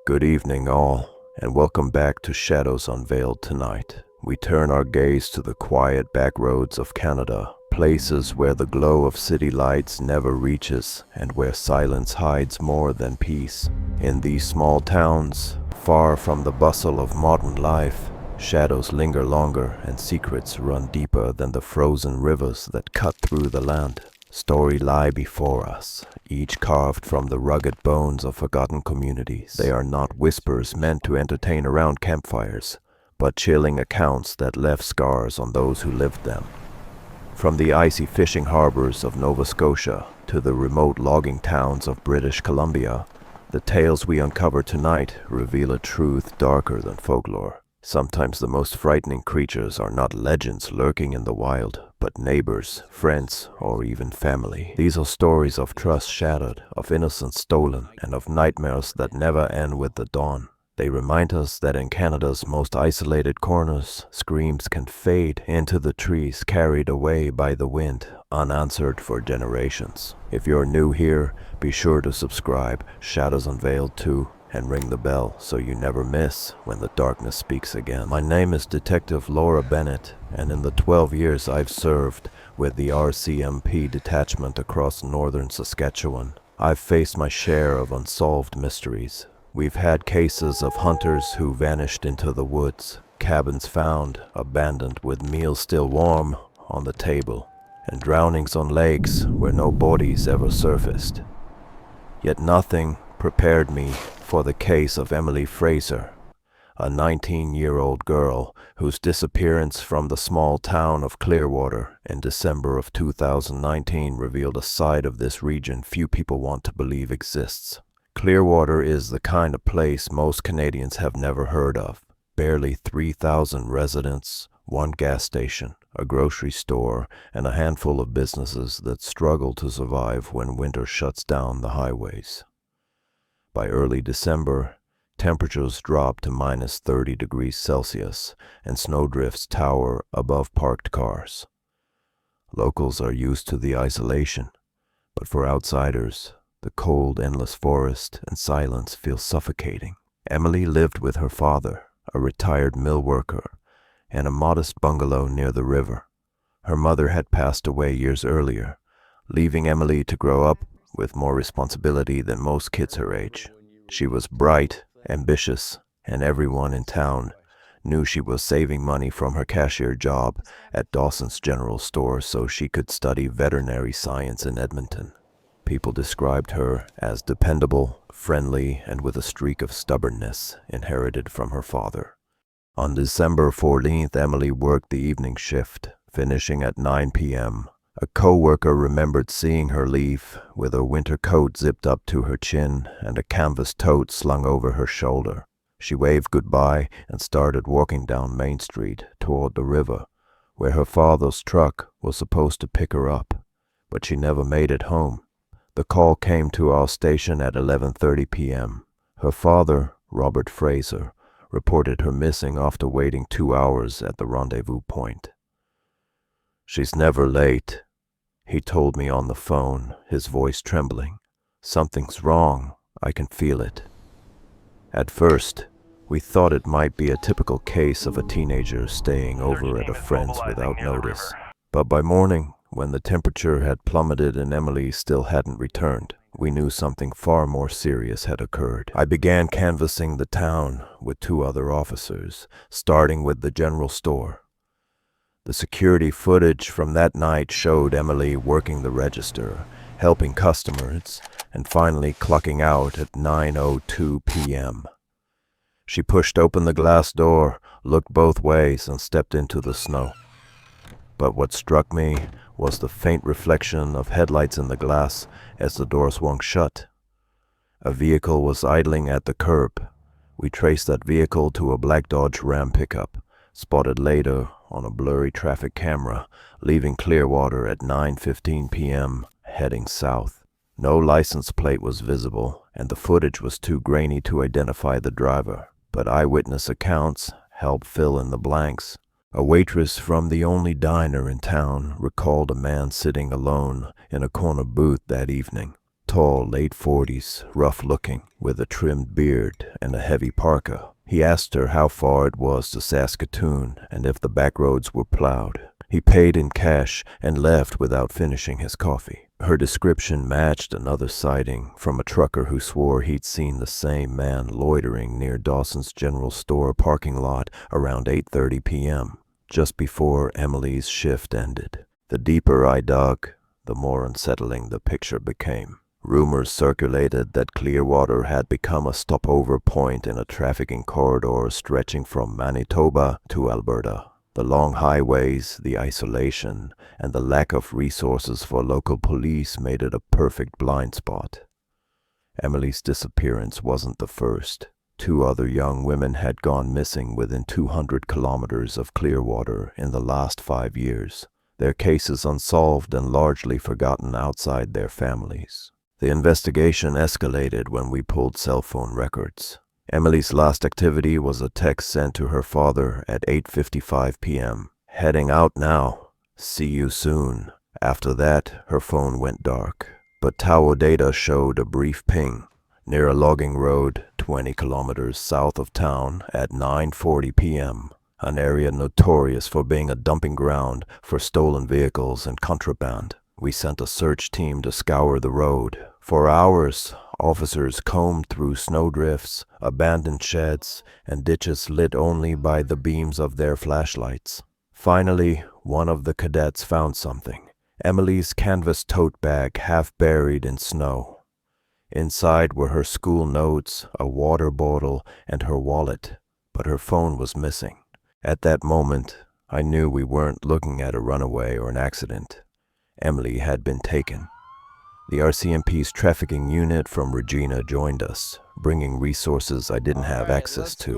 Good evening, all, and welcome back to Shadows Unveiled tonight. We turn our gaze to the quiet back roads of Canada, places where the glow of city lights never reaches and where silence hides more than peace. In these small towns, far from the bustle of modern life, shadows linger longer and secrets run deeper than the frozen rivers that cut through the land. Stories lie before us, each carved from the rugged bones of forgotten communities. They are not whispers meant to entertain around campfires, but chilling accounts that left scars on those who lived them. From the icy fishing harbors of Nova Scotia to the remote logging towns of British Columbia, the tales we uncover tonight reveal a truth darker than folklore. Sometimes the most frightening creatures are not legends lurking in the wild, but neighbors, friends, or even family. These are stories of trust shattered, of innocence stolen, and of nightmares that never end with the dawn. They remind us that in Canada's most isolated corners, screams can fade into the trees, carried away by the wind, unanswered for generations. If you're new here, be sure to subscribe, Shadows Unveiled too, and ring the bell so you never miss when the darkness speaks again. My name is Detective Laura Bennett, and in the 12 years I've served with the RCMP detachment across northern Saskatchewan, I've faced my share of unsolved mysteries. We've had cases of hunters who vanished into the woods, cabins found abandoned with meals still warm on the table, and drownings on lakes where no bodies ever surfaced. Yet nothing prepared me for the case of Emily Fraser, a 19-year-old girl whose disappearance from the small town of Clearwater in December of 2019 revealed a side of this region few people want to believe exists. Clearwater is the kind of place most Canadians have never heard of. Barely 3,000 residents, one gas station, a grocery store, and a handful of businesses that struggle to survive when winter shuts down the highways. By early December, temperatures drop to minus 30 degrees Celsius and snowdrifts tower above parked cars. Locals are used to the isolation, but for outsiders, the cold, endless forest and silence feel suffocating. Emily lived with her father, a retired mill worker, in a modest bungalow near the river. Her mother had passed away years earlier, leaving Emily to grow up with more responsibility than most kids her age. She was bright, ambitious, and everyone in town knew she was saving money from her cashier job at Dawson's General Store so she could study veterinary science in Edmonton. People described her as dependable, friendly, and with a streak of stubbornness inherited from her father. On December 14th, Emily worked the evening shift, finishing at 9 p.m. A co-worker remembered seeing her leave with a winter coat zipped up to her chin and a canvas tote slung over her shoulder. She waved goodbye and started walking down Main Street toward the river, where her father's truck was supposed to pick her up, but she never made it home. The call came to our station at 11:30 p.m. Her father, Robert Fraser, reported her missing after waiting 2 hours at the rendezvous point. "She's never late," he told me on the phone, his voice trembling. "Something's wrong. I can feel it." At first, we thought it might be a typical case of a teenager staying over at a friend's without notice. But by morning, when the temperature had plummeted and Emily still hadn't returned, we knew something far more serious had occurred. I began canvassing the town with 2 other officers, starting with the general store. The security footage from that night showed Emily working the register, helping customers, and finally clocking out at 9:02 p.m. She pushed open the glass door, looked both ways, and stepped into the snow. But what struck me was the faint reflection of headlights in the glass as the door swung shut. A vehicle was idling at the curb. We traced that vehicle to a black Dodge Ram pickup, spotted later on a blurry traffic camera, leaving Clearwater at 9:15 p.m., heading south. No license plate was visible, and the footage was too grainy to identify the driver, but eyewitness accounts helped fill in the blanks. A waitress from the only diner in town recalled a man sitting alone in a corner booth that evening, tall, late 40s, rough-looking, with a trimmed beard and a heavy parka. He asked her how far it was to Saskatoon and if the back roads were plowed. He paid in cash and left without finishing his coffee. Her description matched another sighting from a trucker who swore he'd seen the same man loitering near Dawson's General Store parking lot around 8:30 p.m., just before Emily's shift ended. The deeper I dug, the more unsettling the picture became. Rumors circulated that Clearwater had become a stopover point in a trafficking corridor stretching from Manitoba to Alberta. The long highways, the isolation, and the lack of resources for local police made it a perfect blind spot. Emily's disappearance wasn't the first. 2 other young women had gone missing within 200 kilometers of Clearwater in the last 5 years, their cases unsolved and largely forgotten outside their families. The investigation escalated when we pulled cell phone records. Emily's last activity was a text sent to her father at 8:55 p.m. "Heading out now. See you soon." After that, her phone went dark. But tower data showed a brief ping near a logging road 20 kilometers south of town at 9:40 p.m., an area notorious for being a dumping ground for stolen vehicles and contraband. We sent a search team to scour the road. For hours, officers combed through snowdrifts, abandoned sheds, and ditches lit only by the beams of their flashlights. Finally, one of the cadets found something: Emily's canvas tote bag half buried in snow. Inside were her school notes, a water bottle, and her wallet, but her phone was missing. At that moment, I knew we weren't looking at a runaway or an accident. Emily had been taken. The RCMP's trafficking unit from Regina joined us, bringing resources I didn't have access to.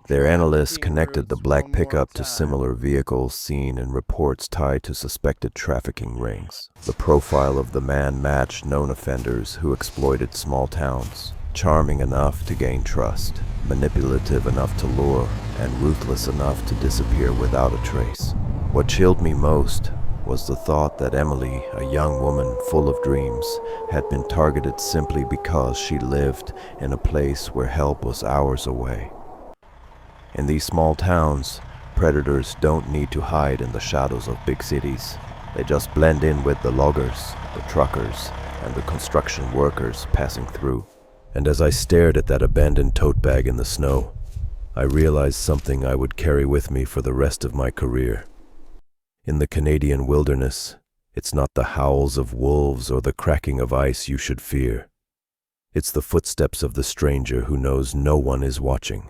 Their analysts connected the black pickup to similar vehicles seen in reports tied to suspected trafficking rings. The profile of the man matched known offenders who exploited small towns, charming enough to gain trust, manipulative enough to lure, and ruthless enough to disappear without a trace. What chilled me most was the thought that Emily, a young woman full of dreams, had been targeted simply because she lived in a place where help was hours away. In these small towns, predators don't need to hide in the shadows of big cities. They just blend in with the loggers, the truckers, and the construction workers passing through. And as I stared at that abandoned tote bag in the snow, I realized something I would carry with me for the rest of my career. In the Canadian wilderness, it's not the howls of wolves or the cracking of ice you should fear. It's the footsteps of the stranger who knows no one is watching.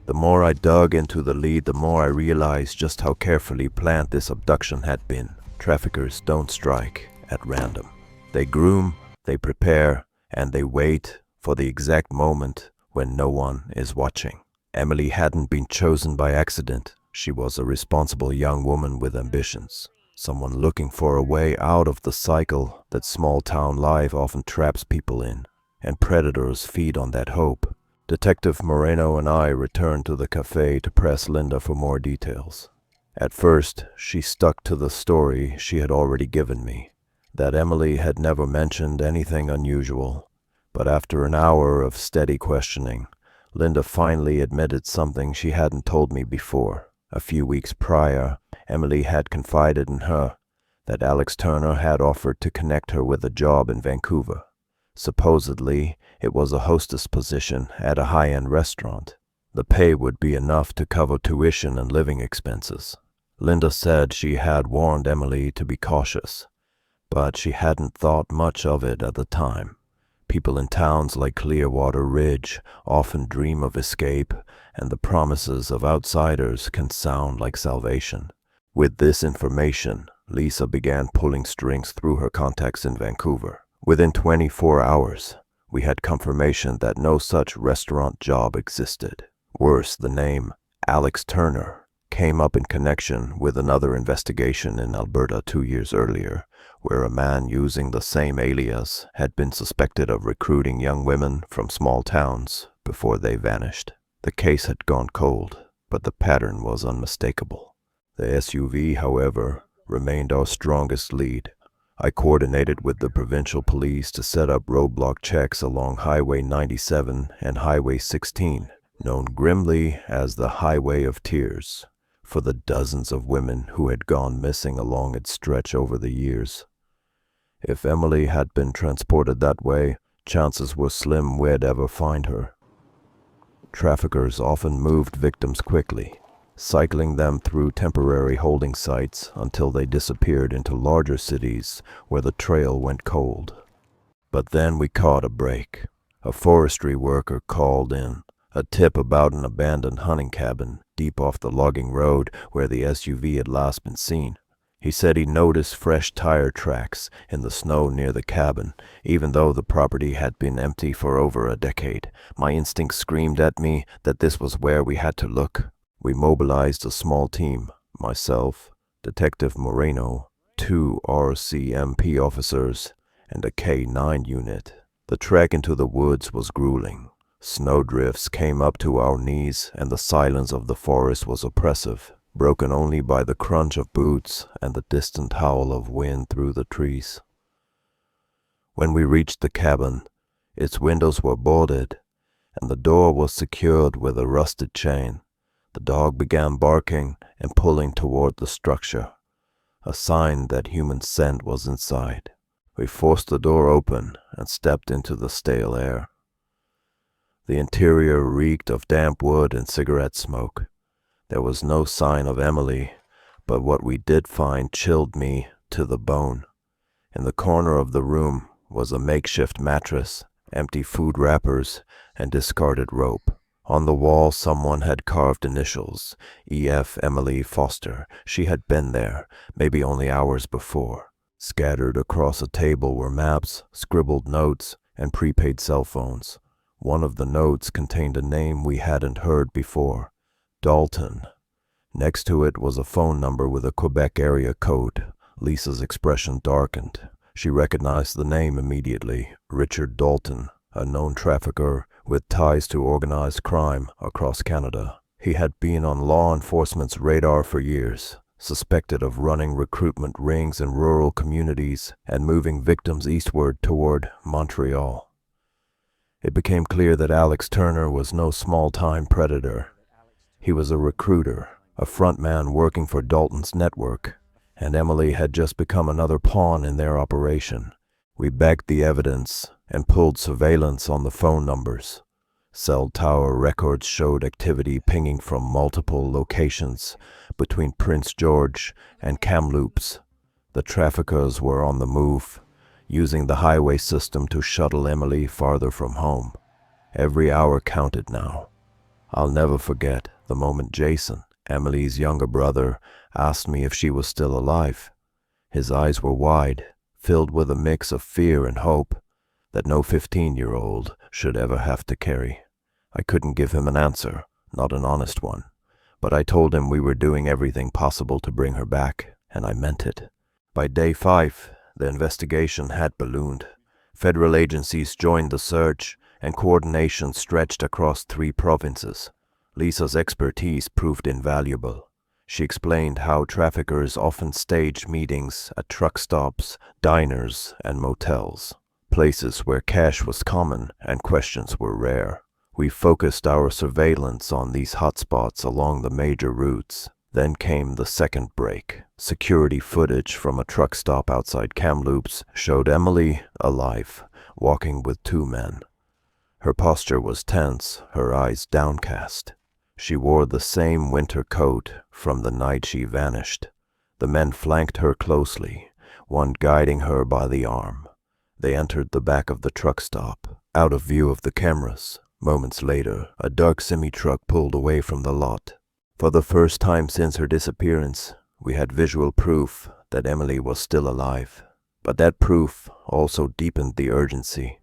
The more I dug into the lead, the more I realized just how carefully planned this abduction had been. Traffickers don't strike at random. They groom, they prepare, and they wait for the exact moment when no one is watching. Emily hadn't been chosen by accident. She was a responsible young woman with ambitions, someone looking for a way out of the cycle that small-town life often traps people in, and predators feed on that hope. Detective Moreno and I returned to the cafe to press Linda for more details. At first, she stuck to the story she had already given me, that Emily had never mentioned anything unusual. But after an hour of steady questioning, Linda finally admitted something she hadn't told me before. A few weeks prior, Emily had confided in her that Alex Turner had offered to connect her with a job in Vancouver. Supposedly, it was a hostess position at a high-end restaurant. The pay would be enough to cover tuition and living expenses. Linda said she had warned Emily to be cautious, but she hadn't thought much of it at the time. People in towns like Clearwater Ridge often dream of escape, and the promises of outsiders can sound like salvation. With this information, Lisa began pulling strings through her contacts in Vancouver. Within 24 hours, we had confirmation that no such restaurant job existed. Worse, the name Alex Turner came up in connection with another investigation in Alberta 2 years earlier, where a man using the same alias had been suspected of recruiting young women from small towns before they vanished. The case had gone cold, but the pattern was unmistakable. The SUV, however, remained our strongest lead. I coordinated with the provincial police to set up roadblock checks along Highway 97 and Highway 16, known grimly as the Highway of Tears, for the dozens of women who had gone missing along its stretch over the years. If Emily had been transported that way, chances were slim we'd ever find her. Traffickers often moved victims quickly, cycling them through temporary holding sites until they disappeared into larger cities where the trail went cold. But then we caught a break. A forestry worker called in a tip about an abandoned hunting cabin deep off the logging road where the SUV had last been seen. He said he noticed fresh tire tracks in the snow near the cabin, even though the property had been empty for over a decade. My instinct screamed at me that this was where we had to look. We mobilized a small team, myself, Detective Moreno, 2 RCMP officers, and a K-9 unit. The trek into the woods was grueling. Snowdrifts came up to our knees, and the silence of the forest was oppressive, broken only by the crunch of boots and the distant howl of wind through the trees. When we reached the cabin, its windows were boarded, and the door was secured with a rusted chain. The dog began barking and pulling toward the structure, a sign that human scent was inside. We forced the door open and stepped into the stale air. The interior reeked of damp wood and cigarette smoke. There was no sign of Emily, but what we did find chilled me to the bone. In the corner of the room was a makeshift mattress, empty food wrappers, and discarded rope. On the wall, someone had carved initials, E.F. Emily Foster. She had been there, maybe only hours before. Scattered across a table were maps, scribbled notes, and prepaid cell phones. One of the notes contained a name we hadn't heard before, Dalton. Next to it was a phone number with a Quebec area code. Lisa's expression darkened. She recognized the name immediately, Richard Dalton, a known trafficker with ties to organized crime across Canada. He had been on law enforcement's radar for years, suspected of running recruitment rings in rural communities and moving victims eastward toward Montreal. It became clear that Alex Turner was no small-time predator. He was a recruiter, a frontman working for Dalton's network, and Emily had just become another pawn in their operation. We bagged the evidence and pulled surveillance on the phone numbers. Cell tower records showed activity pinging from multiple locations between Prince George and Kamloops. The traffickers were on the move, using the highway system to shuttle Emily farther from home. Every hour counted now. I'll never forget the moment Jason, Emily's younger brother, asked me if she was still alive. His eyes were wide, filled with a mix of fear and hope that no 15-year-old should ever have to carry. I couldn't give him an answer, not an honest one, but I told him we were doing everything possible to bring her back, and I meant it. By day 5, the investigation had ballooned. Federal agencies joined the search, and coordination stretched across 3 provinces. Lisa's expertise proved invaluable. She explained how traffickers often staged meetings at truck stops, diners, and motels, places where cash was common and questions were rare. We focused our surveillance on these hotspots along the major routes. Then came the second break. Security footage from a truck stop outside Kamloops showed Emily alive, walking with 2 men. Her posture was tense, her eyes downcast. She wore the same winter coat from the night she vanished. The men flanked her closely, one guiding her by the arm. They entered the back of the truck stop, out of view of the cameras. Moments later, a dark semi-truck pulled away from the lot. For the first time since her disappearance, we had visual proof that Emily was still alive. But that proof also deepened the urgency.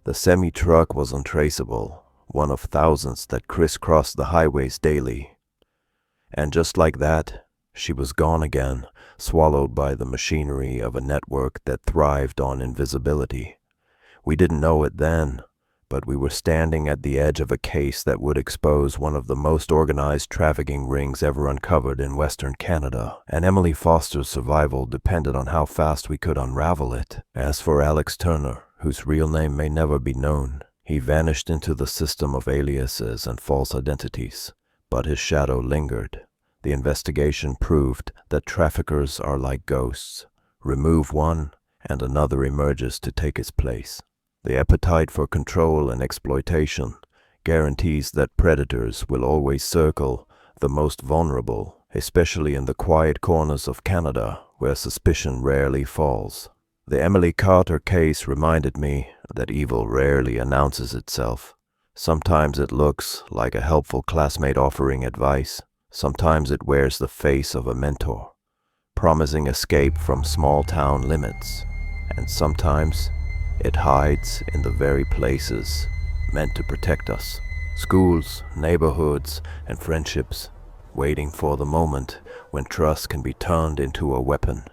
The semi-truck was untraceable, one of thousands that crisscrossed the highways daily. And just like that, she was gone again, swallowed by the machinery of a network that thrived on invisibility. We didn't know it then, but we were standing at the edge of a case that would expose one of the most organized trafficking rings ever uncovered in Western Canada, and Emily Foster's survival depended on how fast we could unravel it. As for Alex Turner, whose real name may never be known, he vanished into the system of aliases and false identities, but his shadow lingered. The investigation proved that traffickers are like ghosts. Remove one, and another emerges to take its place. The appetite for control and exploitation guarantees that predators will always circle the most vulnerable, especially in the quiet corners of Canada where suspicion rarely falls. The Emily Carter case reminded me that evil rarely announces itself. Sometimes it looks like a helpful classmate offering advice. Sometimes it wears the face of a mentor, promising escape from small-town limits. And sometimes it hides in the very places meant to protect us. Schools, neighborhoods, and friendships, waiting for the moment when trust can be turned into a weapon.